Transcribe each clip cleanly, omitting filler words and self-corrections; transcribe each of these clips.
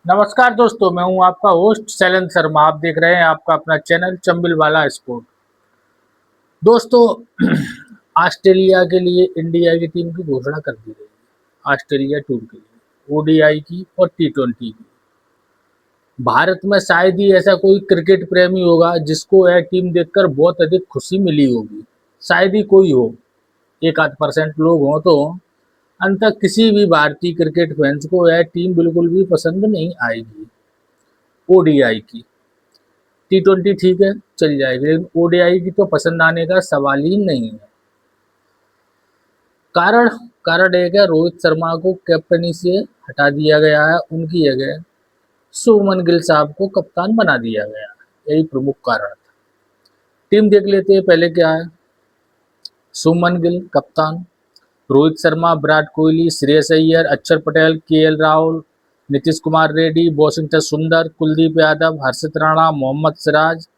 नमस्कार दोस्तों, मैं हूं आपका होस्ट शैलेंद्र शर्मा। आप देख रहे हैं आपका अपना चैनल चंबिल वाला स्पोर्ट। दोस्तों, ऑस्ट्रेलिया के लिए इंडिया की टीम की घोषणा कर दी गई है। ऑस्ट्रेलिया टूर के लिए ओडीआई की और टी20 की। भारत में शायद ही ऐसा कोई क्रिकेट प्रेमी होगा जिसको यह टीम देखकर बहुत अधिक खुशी मिली होगी। शायद ही कोई हो, एक आध परसेंट लोग हों तो अंततः किसी भी भारतीय क्रिकेट फैंस को यह टीम बिल्कुल भी पसंद नहीं आएगी। ओडीआई की टी20 ठीक है, चल जाएगी, लेकिन ओडीआई की तो पसंद आने का सवाल ही नहीं है। कारण कारण एक है, रोहित शर्मा को कैप्टनी से हटा दिया गया है। उनकी जगह शुभमन गिल साहब को कप्तान बना दिया गया है। यही प्रमुख कारण था। टीम देख लेते हैं पहले क्या है। शुभमन गिल कप्तान, रोहित शर्मा, विराट कोहली, श्रेयस अय्यर, अक्षर पटेल, केएल राहुल, नीतीश कुमार रेड्डी, वॉशिंगटन सुंदर, कुलदीप यादव, हर्षित राणा, मोहम्मद सिराज,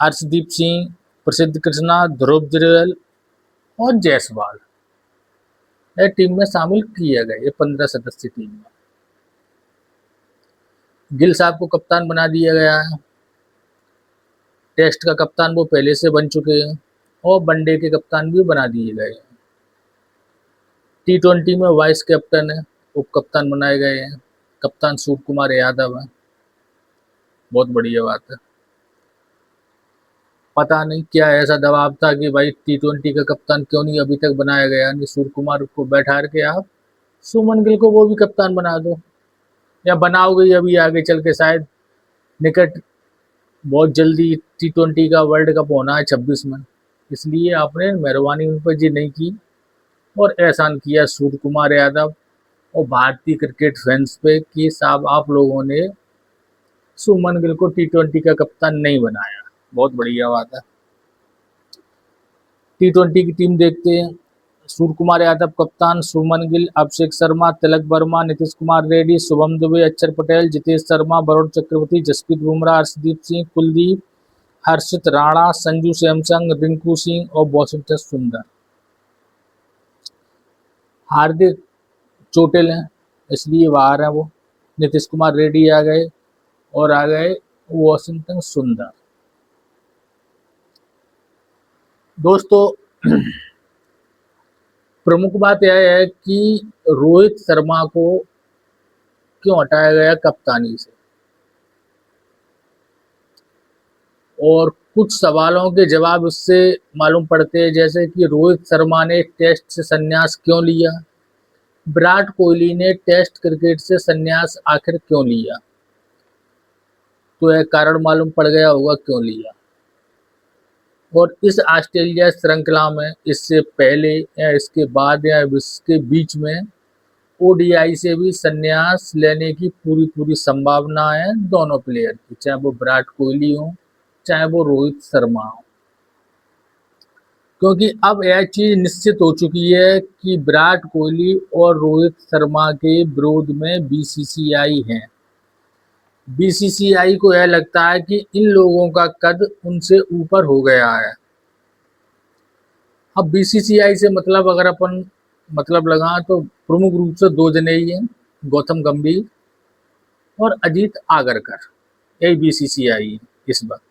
अर्शदीप सिंह, प्रसिद्ध कृष्णा, ध्रुव जुरैल और जायसवाल यह टीम में शामिल किए गए। ये 15 सदस्य टीम में गिल साहब को कप्तान बना दिया गया है। टेस्ट का कप्तान वो पहले से बन चुके हैं और वनडे के कप्तान भी बना दिए गए हैं। टी20 में वाइस कैप्टन है, उप कप्तान बनाए गए हैं। कप्तान सूर्य कुमार यादव है। बहुत बढ़िया बात है। पता नहीं क्या ऐसा दबाव था कि भाई टी20 का कप्तान क्यों नहीं अभी तक बनाया गया। नहीं, सूर्य कुमार को बैठा के आप सुमन गिल को वो भी कप्तान बना दो, या बनाओगे अभी आगे चल के शायद निकट बहुत जल्दी टी20 का वर्ल्ड कप होना है 26 में। इसलिए आपने मेहरबानी उन पर जी नहीं की और एहसान किया सूर्य कुमार यादव और भारतीय क्रिकेट फैंस पे कि साहब आप लोगों ने सुमन गिल को टी20 का कप्तान नहीं बनाया। बहुत बढ़िया बात है। टी20 की टीम देखते हैं। सूर्य कुमार यादव कप्तान, शुभमन गिल, अभिषेक शर्मा, तिलक वर्मा, नीतीश कुमार रेड्डी, शुभम दुबे, अक्षर पटेल, जितेश शर्मा, वरुण चक्रवर्ती, जसप्रीत बुमराह, अर्शदीप सिंह, कुलदीप, हर्षित राणा, संजू सैमसंग, रिंकू सिंह और वॉशिंगटन सुंदर। हार्दिक चोटिल हैं इसलिए बाहर है वो। नीतीश कुमार रेड्डी आ गए और आ गए वॉशिंगटन सुंदर। दोस्तों, प्रमुख बात यह है कि रोहित शर्मा को क्यों हटाया गया कप्तानी से, और कुछ सवालों के जवाब इससे मालूम पड़ते हैं, जैसे कि रोहित शर्मा ने टेस्ट से संन्यास क्यों लिया, विराट कोहली ने टेस्ट क्रिकेट से संन्यास आखिर क्यों लिया। तो यह कारण मालूम पड़ गया होगा क्यों लिया। और इस ऑस्ट्रेलिया श्रृंखला में इससे पहले या इसके बाद या इसके बीच में ओडीआई से भी संन्यास लेने की पूरी पूरी संभावना है दोनों प्लेयर की, चाहे वो विराट कोहली हो चाहे वो रोहित शर्मा हो। क्योंकि अब यह चीज निश्चित हो चुकी है कि विराट कोहली और रोहित शर्मा के विरोध में बीसीसीआई है। बीसीसीआई को यह लगता है कि इन लोगों का कद उनसे ऊपर हो गया है। अब बीसीसीआई से मतलब अगर अपन मतलब लगा तो प्रमुख रूप से दो जने ही हैं, गौतम गंभीर और अजीत आगरकर। यही बीसीसीआई है इस वक्त।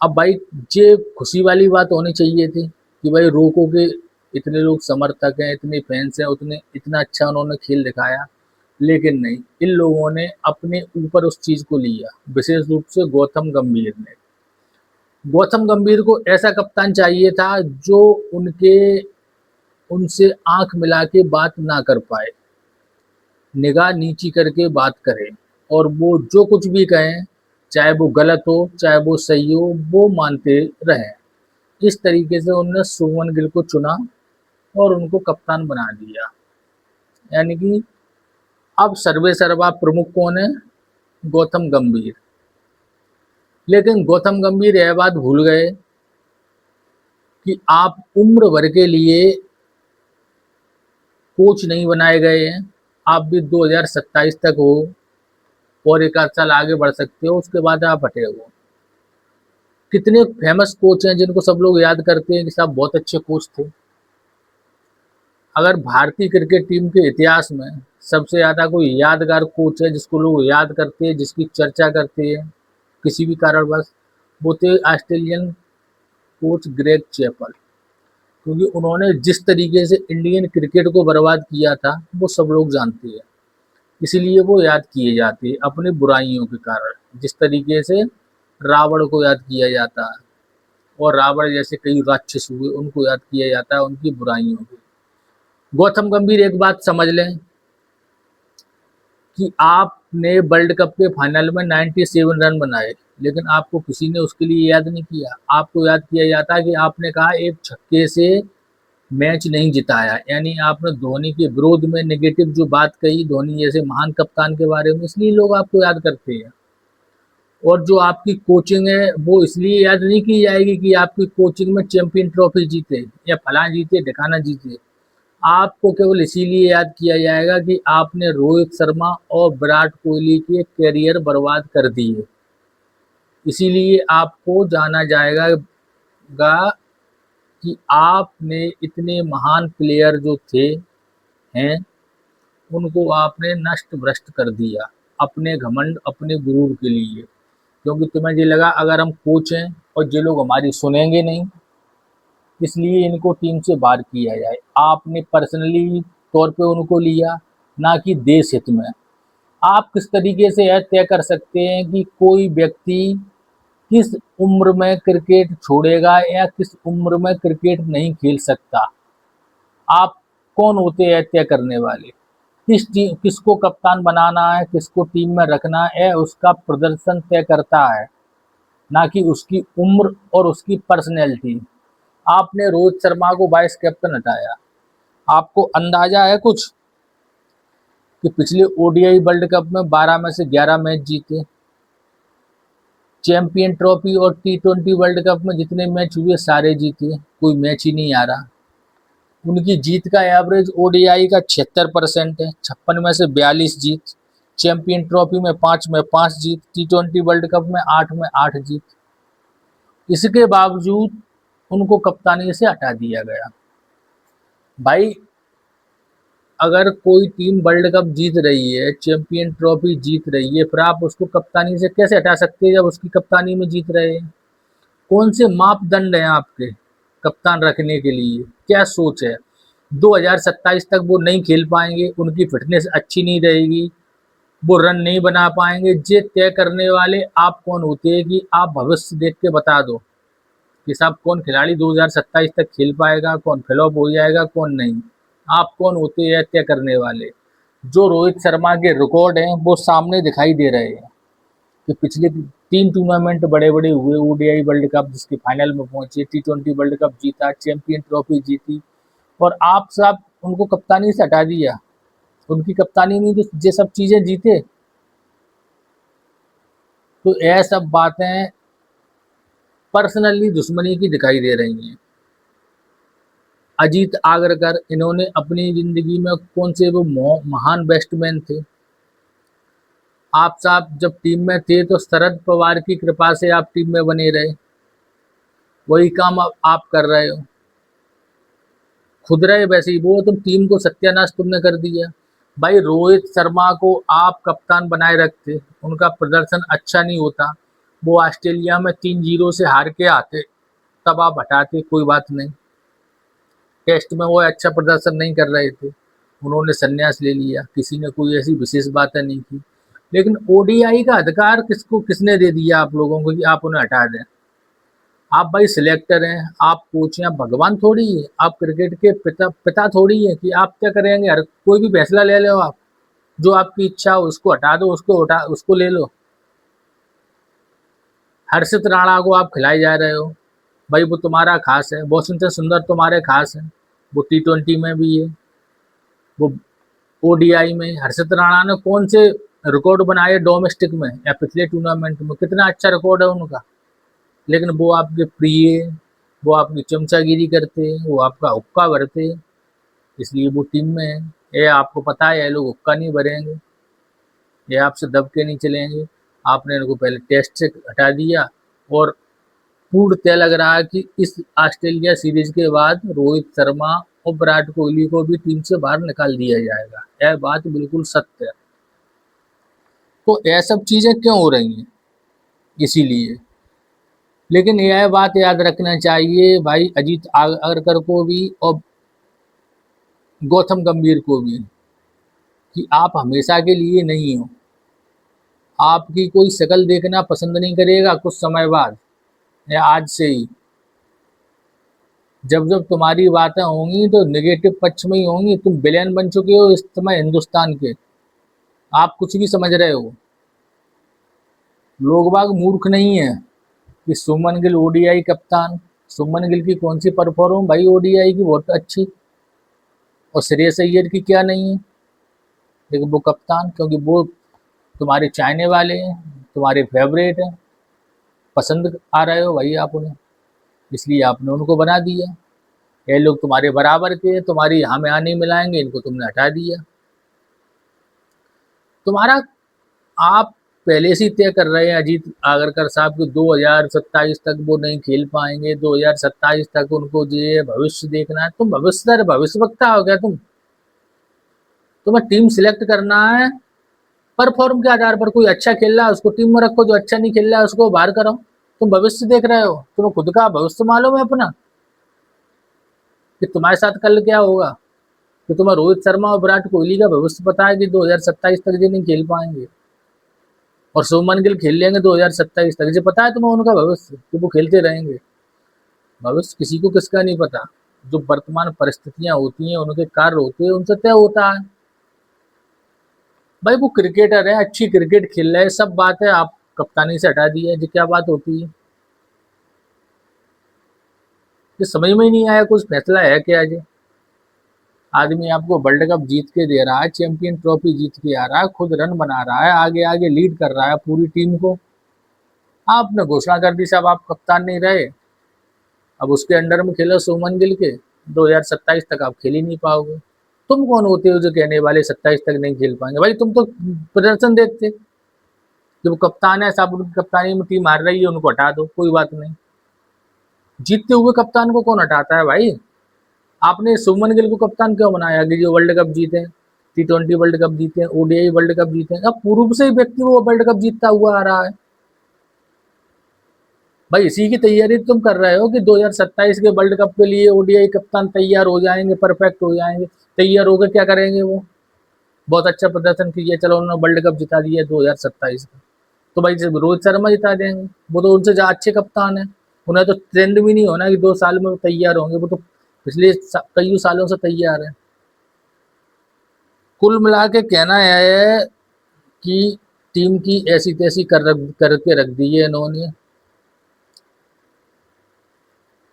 अब भाई ये खुशी वाली बात होनी चाहिए थी कि भाई रोकोगे, इतने लोग समर्थक हैं, इतने फैंस हैं, उतने इतना अच्छा उन्होंने खेल दिखाया। लेकिन नहीं, इन लोगों ने अपने ऊपर उस चीज को लिया, विशेष रूप से गौतम गंभीर ने। गौतम गंभीर को ऐसा कप्तान चाहिए था जो उनके उनसे आंख मिला के बात ना कर पाए, निगाह नीची करके बात करे, और वो जो कुछ भी कहें, चाहे वो गलत हो चाहे वो सही हो, वो मानते रहें। इस तरीके से उन्होंने शुभमन गिल को चुना और उनको कप्तान बना दिया। यानी कि अब सर्वे सर्वा प्रमुख कौन है? गौतम गंभीर। लेकिन गौतम गंभीर यह बात भूल गए कि आप उम्र भर के लिए कोच नहीं बनाए गए हैं। आप भी 2027 तक हो और एक आध साल आगे बढ़ सकते हो, उसके बाद आप हटे हो। कितने फेमस कोच हैं जिनको सब लोग याद करते हैं कि साहब बहुत अच्छे कोच थे। अगर भारतीय क्रिकेट टीम के इतिहास में सबसे ज़्यादा कोई यादगार कोच है जिसको लोग याद करते हैं, जिसकी चर्चा करते हैं किसी भी कारणवश, वो थे ऑस्ट्रेलियन कोच ग्रेग चैपल। क्योंकि उन्होंने जिस तरीके से इंडियन क्रिकेट को बर्बाद किया था वो सब लोग जानते हैं, इसीलिए वो याद किए जाते हैं अपनी बुराइयों के कारण। जिस तरीके से रावण को याद किया जाता है और रावण जैसे कई राक्षस हुए उनको याद किया जाता है उनकी बुराइयों को। गौतम गंभीर एक बात समझ लें कि आपने वर्ल्ड कप के फाइनल में 97 रन बनाए, लेकिन आपको किसी ने उसके लिए याद नहीं किया। आपको याद किया जाता है कि आपने कहा एक छक्के से मैच नहीं जिताया, यानी आपने धोनी के विरोध में नेगेटिव जो बात कही धोनी जैसे महान कप्तान के बारे में, इसलिए लोग आपको याद करते हैं। और जो आपकी कोचिंग है वो इसलिए याद नहीं की जाएगी कि आपकी कोचिंग में चैंपियन ट्रॉफी जीते या फलां जीते ढिकाना जीते। आपको केवल इसीलिए याद किया जाएगा कि आपने रोहित शर्मा और विराट कोहली के करियर बर्बाद कर दिए, इसीलिए आपको जाना जाएगा कि आपने इतने महान प्लेयर जो थे हैं उनको आपने नष्ट भ्रष्ट कर दिया अपने घमंड अपने गुरूर के लिए। क्योंकि तुम्हें ये लगा अगर हम कोच हैं और ये लोग हमारी सुनेंगे नहीं, इसलिए इनको टीम से बाहर किया जाए। आपने पर्सनली तौर पे उनको लिया, ना कि देश हित में। आप किस तरीके से यह तय कर सकते हैं कि कोई व्यक्ति किस उम्र में क्रिकेट छोड़ेगा या किस उम्र में क्रिकेट नहीं खेल सकता? आप कौन होते हैं तय करने वाले? किसको कप्तान बनाना है, किसको टीम में रखना है, उसका प्रदर्शन तय करता है, ना कि उसकी उम्र और उसकी पर्सनैलिटी। आपने रोहित शर्मा को वाइस कैप्टन हटाया। आपको अंदाजा है कुछ कि पिछले ओडीआई वर्ल्ड कप में 12 में से 11 मैच जीते, चैंपियन ट्रॉफी और T20 वर्ल्ड कप में जितने मैच हुए सारे जीते, कोई मैच ही नहीं आ रहा। उनकी जीत का एवरेज ओडीआई का 76% है, 56 में से 42 जीत, चैंपियन ट्रॉफी में 5 में 5 जीत, T20 वर्ल्ड कप में 8 में 8 जीत। इसके बावजूद उनको कप्तानी से हटा दिया गया। भाई अगर कोई टीम वर्ल्ड कप जीत रही है, चैंपियन ट्रॉफी जीत रही है, फिर आप उसको कप्तानी से कैसे हटा सकते हैं जब उसकी कप्तानी में जीत रहे हैं? कौन से मापदंड हैं आपके कप्तान रखने के लिए? क्या सोच है? 2027 तक वो नहीं खेल पाएंगे, उनकी फिटनेस अच्छी नहीं रहेगी, वो रन नहीं बना पाएंगे। ये तय करने वाले आप कौन होते हैं कि आप भविष्य देख के बता दो कि साहब कौन खिलाड़ी 2027 तक खेल पाएगा, कौन फ्लॉप हो जाएगा, कौन नहीं? आप कौन होते हैं तय करने वाले? जो रोहित शर्मा के रिकॉर्ड हैं वो सामने दिखाई दे रहे हैं कि पिछले 3 टूर्नामेंट बड़े बड़े हुए, ओडीआई वर्ल्ड कप जिसके फाइनल में पहुंचे, T20 वर्ल्ड कप जीता, चैंपियन ट्रॉफी जीती, और आप सब उनको कप्तानी से हटा दिया। उनकी कप्तानी में तो ये सब चीजें जीते। तो यह सब बातें पर्सनली दुश्मनी की दिखाई दे रही हैं। अजीत आगरकर, इन्होंने अपनी जिंदगी में कौन से वो महान बैट्समैन थे? आप साहब जब टीम में थे तो शरद पवार की कृपा से आप टीम में बने रहे, वही काम अब आप कर रहे हो। खुद रहे वैसे ही वो, तुम टीम को सत्यानाश तुमने कर दिया। भाई रोहित शर्मा को आप कप्तान बनाए रखते, उनका प्रदर्शन अच्छा नहीं होता, वो ऑस्ट्रेलिया में 3-0 से हार के आते, तब आप हटाते, कोई बात नहीं। टेस्ट में वो अच्छा प्रदर्शन नहीं कर रहे थे, उन्होंने संन्यास ले लिया, किसी ने कोई ऐसी विशेष बातें नहीं की। लेकिन ओडीआई का अधिकार किसने दे दिया आप लोगों को कि आप उन्हें हटा दें? आप भाई सिलेक्टर हैं, आप कोच हैं, आप भगवान थोड़ी है, आप क्रिकेट के पिता थोड़ी है कि आप क्या करेंगे? हर कोई भी फैसला ले लो आप, जो आपकी इच्छा हो उसको हटा दो, उसको ले लो। हर्षित राणा को आप खिलाए जा रहे हो, भाई वो तुम्हारा खास है। वॉशिंगटन सुंदर तुम्हारे खास है, वो T20 में भी है, वो ओडीआई में। हर्षित राणा ने कौन से रिकॉर्ड बनाए डोमेस्टिक में या पिछले टूर्नामेंट में? कितना अच्छा रिकॉर्ड है उनका। लेकिन वो आपके प्रिय, वो आपकी चमचागिरी करते हैं, वो आपका हुक्का भरते हैं, इसलिए वो टीम में है। ये आपको पता है ये लोग हुक्का नहीं भरेंगे, ये आपसे दब के नहीं चलेंगे। आपने इनको पहले टेस्ट से हटा दिया और पूर्णतः लग रहा है कि इस ऑस्ट्रेलिया सीरीज के बाद रोहित शर्मा और विराट कोहली को भी टीम से बाहर निकाल दिया जाएगा। यह बात बिल्कुल सत्य है। तो यह सब चीजें क्यों हो रही हैं? इसीलिए। लेकिन यह बात याद रखना चाहिए भाई, अजीत आगरकर को भी और गौतम गंभीर को भी, कि आप हमेशा के लिए नहीं हो। आपकी कोई शक्ल देखना पसंद नहीं करेगा कुछ समय बाद, या आज से ही। जब जब तुम्हारी बातें होंगी तो नेगेटिव पक्ष में ही होंगी। तुम विलेन बन चुके हो इस समय हिंदुस्तान के। आप कुछ भी समझ रहे हो। लोग बाग मूर्ख नहीं है कि सुमन गिल ओडीआई कप्तान। सुमन गिल की कौन सी परफॉर्मेंस भाई ओडीआई की, बहुत अच्छी। और श्रेयस अय्यर की क्या नहीं है, लेकिन वो कप्तान, क्योंकि वो तुम्हारे चाहने वाले हैं, तुम्हारे फेवरेट हैं, पसंद आ रहे हो भाई आप उन्हें, इसलिए आपने उनको बना दिया। ये लोग तुम्हारे बराबर के, तुम्हारी यहाँ में नहीं मिलाएंगे, इनको तुमने हटा दिया। तुम्हारा आप पहले से ही तय कर रहे हैं अजीत आगरकर साहब कि 2027 तक वो नहीं खेल पाएंगे, 2027 तक उनको ये भविष्य देखना है। तुम भविष्य वक्ता हो गया तुम। तुम्हें टीम सिलेक्ट करना है परफॉर्म के आधार पर। कोई अच्छा खेल रहा है उसको टीम में रखो, जो अच्छा नहीं खेल रहा है उसको बाहर करो। तुम भविष्य देख रहे हो, तुम्हें खुद का भविष्य मालूम है अपना कि तुम्हारे साथ कल क्या होगा। कि तुम्हें रोहित शर्मा और विराट कोहली का भविष्य पता है कि 2027 तक ये नहीं खेल पाएंगे, और शुभमन गिल खेल लेंगे 2027 तक। ये पता है तुम्हें उनका भविष्य कि वो खेलते रहेंगे। भविष्य किसी को किसका नहीं पता। जो वर्तमान परिस्थितियां होती हैं, उनके कार्य होते हैं, उनसे तय होता है। भाई वो क्रिकेटर है, अच्छी क्रिकेट खेल रहे हैं, सब बात है। आप कप्तानी से हटा दिए, ये क्या बात होती है? ये समझ में ही नहीं आया कुछ फैसला है क्या ये। आदमी आपको वर्ल्ड कप जीत के दे रहा है, चैंपियन ट्रॉफी जीत के आ रहा है, खुद रन बना रहा है, आगे आगे लीड कर रहा है पूरी टीम को। आपने घोषणा कर दी साहब आप कप्तान नहीं रहे, अब उसके अंडर में खेलो सुमन गिल के, 2027 तक आप खेल ही नहीं पाओगे। तुम कौन होते हो जो कहने वाले 27 तक नहीं खेल पाएंगे? भाई तुम तो प्रदर्शन देखते। जब कप्तान है साहब, उनकी कप्तानी में टीम हार रही है, उनको हटा दो, कोई बात नहीं। जीतते हुए कप्तान को कौन हटाता है भाई? आपने शुभमन गिल को कप्तान क्यों बनाया कि जो वर्ल्ड कप जीते, T20 वर्ल्ड कप जीते, ओडीआई वर्ल्ड कप जीते? अब पूर्व से ही व्यक्ति वो वर्ल्ड कप जीतता हुआ आ रहा है। भाई इसी की तैयारी तुम कर रहे हो कि 2027 के वर्ल्ड कप के लिए ओडीआई कप्तान तैयार हो जाएंगे, परफेक्ट हो जाएंगे। तैयार होकर क्या करेंगे? वो बहुत अच्छा प्रदर्शन किया, चलो उन्होंने वर्ल्ड कप जिता दिया 2027 का, तो भाई रोहित शर्मा जिता देंगे। वो तो उनसे अच्छे कप्तान है। उन्हें तो ट्रेंड भी नहीं होना कि 2 साल में वो तैयार होंगे, वो तो पिछले कई सालों से तैयार है। कुल मिला के कहना है कि टीम की ऐसी तैसी करके रख दी है इन्होंने।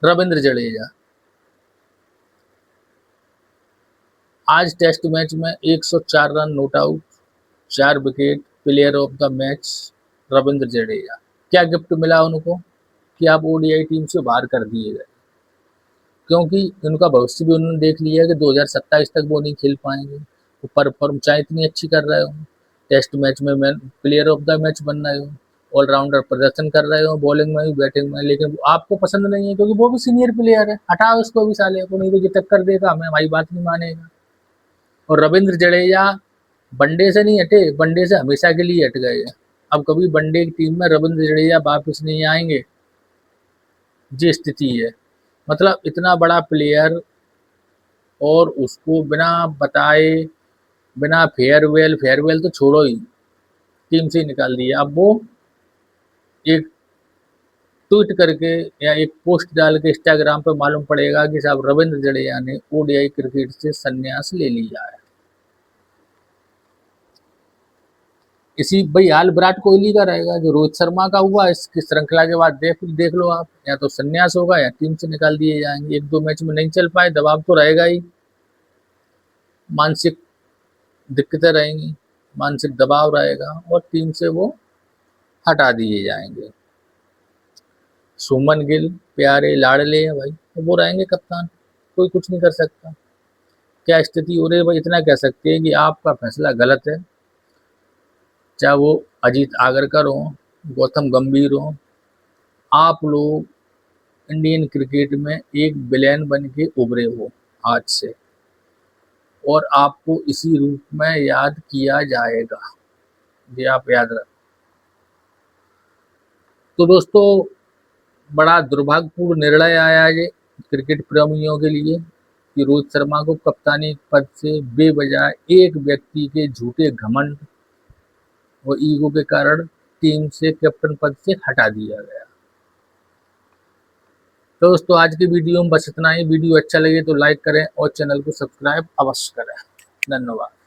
रविंद्र जडेजा आज टेस्ट मैच में 104 run not out, 4 wicket, player of the match Ravindra Jadeja. क्या गिफ्ट मिला उनको कि आप ओडीआई टीम से बाहर कर दिए गए? क्योंकि उनका भविष्य भी उन्होंने देख लिया कि 2027 तक वो नहीं खेल पाएंगे। वो परफॉर्म चाहे इतनी अच्छी कर रहे हो, टेस्ट मैच में मैं प्लेयर ऑफ द मैच बन रहे हो, ऑलराउंडर प्रदर्शन कर रहे हो, बॉलिंग में भी बैटिंग में, लेकिन आपको पसंद नहीं है क्योंकि वो भी सीनियर प्लेयर है। हटाओ इसको भी साले को, नहीं तो ये टक्कर देगा हमें, हमारी बात नहीं मानेगा। और रविंद्र जडेजा वनडे से नहीं हटे, वनडे से हमेशा के लिए हट गए हैं। अब कभी वनडे की टीम में रविंद्र जडेजा वापस नहीं आएंगे, ये स्थिति है। मतलब इतना बड़ा प्लेयर और उसको बिना बताए, बिना फेयरवेल, फेयरवेल तो छोड़ो ही, टीम से ही निकाल दिया। अब वो एक ट्वीट करके या एक पोस्ट डाल के इंस्टाग्राम पे मालूम पड़ेगा कि साहब रविंद्र जडेजा ने ओडीआई क्रिकेट से संन्यास ले लिया है। इसी भाई हाल विराट कोहली का रहेगा, जो रोहित शर्मा का हुआ इसकी श्रृंखला के बाद देख लो आप, या तो संन्यास होगा या टीम से निकाल दिए जाएंगे। 1-2 मैच में नहीं चल पाए, दबाव तो रहेगा ही, मानसिक दिक्कतें रहेंगी, मानसिक दबाव रहेगा, और टीम से वो हटा दिए जाएंगे। सुमन गिल प्यारे लाडले हैं भाई, तो वो रहेंगे कप्तान, कोई कुछ नहीं कर सकता। क्या स्थिति हो रही है भाई, इतना कह सकते हैं कि आपका फैसला गलत है। चाहे वो अजीत आगरकर हो, गौतम गंभीर हो, आप लोग इंडियन क्रिकेट में एक विलेन बन के उभरे हो। आज से, और आपको इसी रूप में याद किया जाएगा, ये आप याद रखें। तो दोस्तों, बड़ा दुर्भाग्यपूर्ण निर्णय आया ये क्रिकेट प्रेमियों के लिए कि रोहित शर्मा को कप्तानी पद से बेवजह एक व्यक्ति के झूठे घमंड और ईगो के कारण टीम से कैप्टन पद से हटा दिया गया। तो दोस्तों, आज की वीडियो में बस इतना ही। वीडियो अच्छा लगे तो लाइक करें और चैनल को सब्सक्राइब अवश्य करें। धन्यवाद।